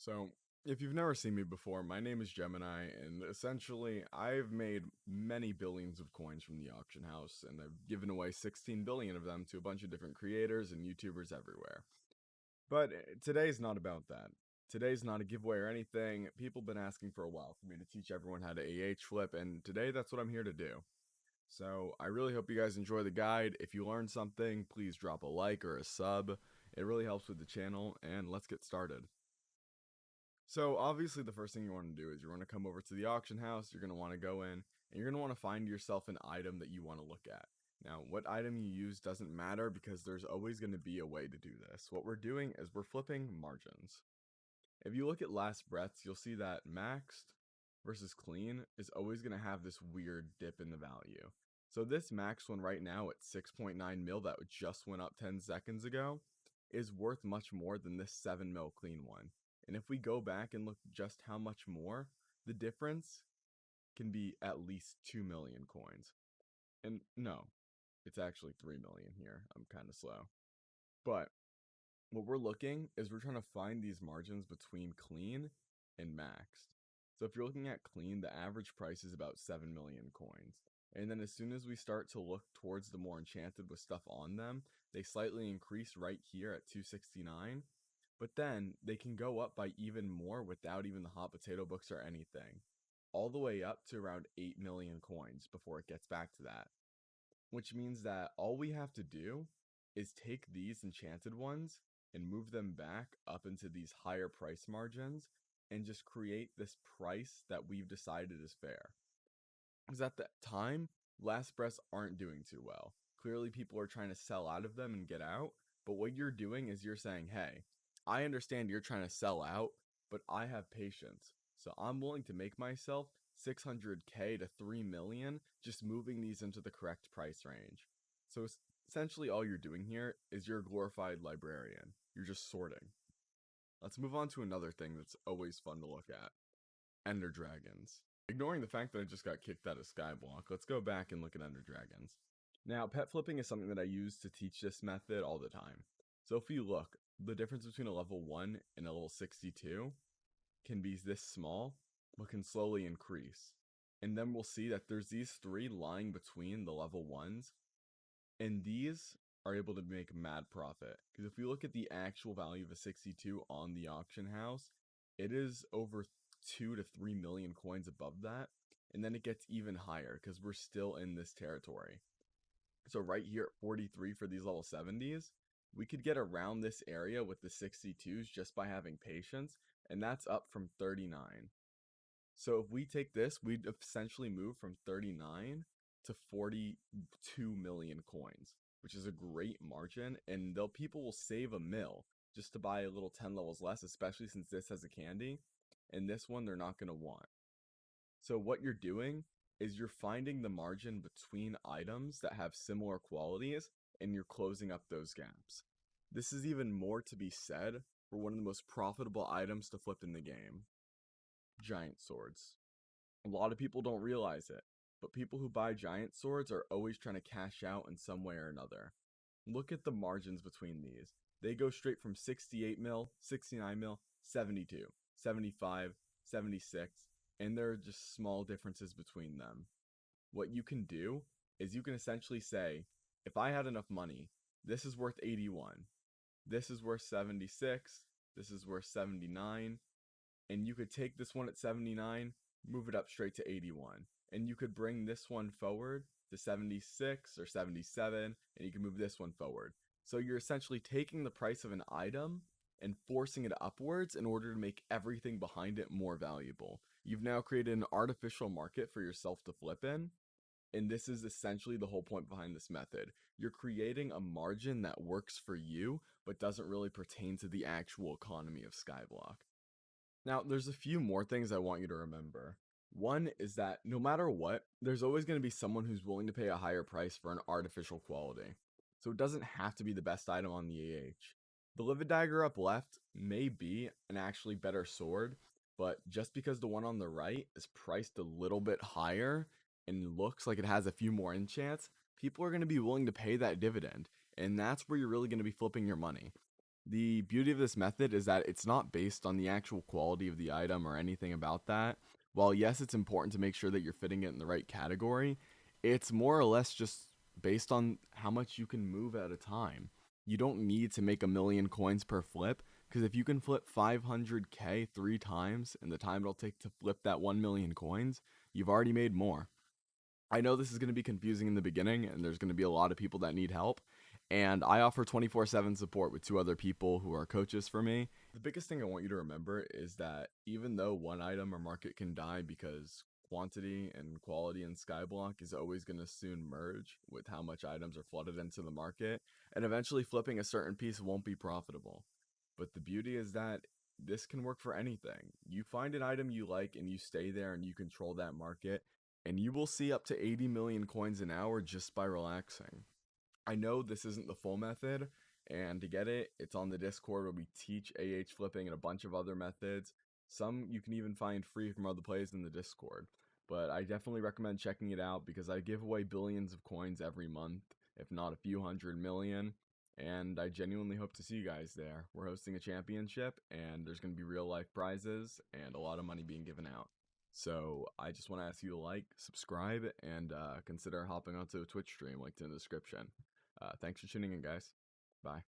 So, if you've never seen me before, my name is Gemini, and essentially, I've made many billions of coins from the auction house, and I've given away 16 billion of them to a bunch of different creators and YouTubers everywhere. But today's not about that. Today's not a giveaway or anything. People have been asking for a while for me to teach everyone how to flip, and today that's what I'm here to do. So, I really hope you guys enjoy the guide. If you learned something, please drop a like or a sub. It really helps with the channel, and let's get started. So obviously the first thing you want to do is you want to come over to the auction house, you're going to want to go in, and you're going to want to find yourself an item that you want to look at. Now, what item you use doesn't matter because there's always going to be a way to do this. What we're doing is we're flipping margins. If you look at last breaths, you'll see that maxed versus clean is always going to have this weird dip in the value. So this max one right now at 6.9 mil that just went up 10 seconds ago is worth much more than this 7 mil clean one. And if we go back and look just how much more, the difference can be at least 2 million coins. And no, it's actually 3 million here. I'm kind of slow. But what we're looking is we're trying to find these margins between clean and maxed. So if you're looking at clean, the average price is about 7 million coins. And then as soon as we start to look towards the more enchanted with stuff on them, they slightly increase right here at 269. But then they can go up by even more without even the hot potato books or anything. All the way up to around 8 million coins before it gets back to that. Which means that all we have to do is take these enchanted ones and move them back up into these higher price margins and just create this price that we've decided is fair. Because at that time, last breaths aren't doing too well. Clearly people are trying to sell out of them and get out, but what you're doing is you're saying, hey, I understand you're trying to sell out, but I have patience. So I'm willing to make myself 600k to 3 million just moving these into the correct price range. So essentially all you're doing here is you're a glorified librarian. You're just sorting. Let's move on to another thing that's always fun to look at. Ender Dragons. Ignoring the fact that I just got kicked out of Skyblock, let's go back and look at Ender Dragons. Now, pet flipping is something that I use to teach this method all the time. So if you look, the difference between a level 1 and a level 62 can be this small, but can slowly increase. And then we'll see that there's these three lying between the level 1s, and these are able to make mad profit. Because if we look at the actual value of a 62 on the auction house, it is over 2 to 3 million coins above that, and then it gets even higher because we're still in this territory. So right here at 43 for these level 70s, we could get around this area with the 62s just by having patience, and that's up from 39. So if we take this, we'd essentially move from 39 to 42 million coins, which is a great margin, and people will save a mil just to buy a little 10 levels less, especially since this has a candy, and this one they're not going to want. So what you're doing is you're finding the margin between items that have similar qualities, and you're closing up those gaps. This is even more to be said for one of the most profitable items to flip in the game. Giant swords. A lot of people don't realize it, but people who buy giant swords are always trying to cash out in some way or another. Look at the margins between these. They go straight from 68 mil, 69 mil, 72, 75, 76, and there are just small differences between them. What you can do is you can essentially say, if I had enough money, this is worth 81, this is worth 76, this is worth 79, and you could take this one at 79, move it up straight to 81, and you could bring this one forward to 76 or 77, and you can move this one forward. So you're essentially taking the price of an item and forcing it upwards in order to make everything behind it more valuable. You've now created an artificial market for yourself to flip in, and this is essentially the whole point behind this method. You're creating a margin that works for you, but doesn't really pertain to the actual economy of Skyblock. Now, there's a few more things I want you to remember. One is that no matter what, there's always going to be someone who's willing to pay a higher price for an artificial quality. So it doesn't have to be the best item on the AH. The Livid Dagger up left may be an actually better sword, but just because the one on the right is priced a little bit higher and looks like it has a few more enchants, people are going to be willing to pay that dividend, and that's where you're really going to be flipping your money. The beauty of this method is that it's not based on the actual quality of the item or anything about that. While yes, it's important to make sure that you're fitting it in the right category, it's more or less just based on how much you can move at a time. You don't need to make a million coins per flip, because if you can flip 500k 3 times in the time it'll take to flip that 1 million coins, you've already made more. I know this is going to be confusing in the beginning, and there's going to be a lot of people that need help. And I offer 24/7 support with two other people who are coaches for me. The biggest thing I want you to remember is that even though one item or market can die because quantity and quality in Skyblock is always going to soon merge with how much items are flooded into the market, and eventually flipping a certain piece won't be profitable. But the beauty is that this can work for anything. You find an item you like and you stay there and you control that market, and you will see up to 80 million coins an hour just by relaxing. I know this isn't the full method, and to get it, it's on the Discord where we teach flipping and a bunch of other methods. Some you can even find free from other players in the Discord. But I definitely recommend checking it out because I give away billions of coins every month, if not a few 100 million. And I genuinely hope to see you guys there. We're hosting a championship, and there's going to be real life prizes and a lot of money being given out. So I just want to ask you to like, subscribe, and consider hopping onto a Twitch stream linked in the description. Thanks for tuning in, guys. Bye.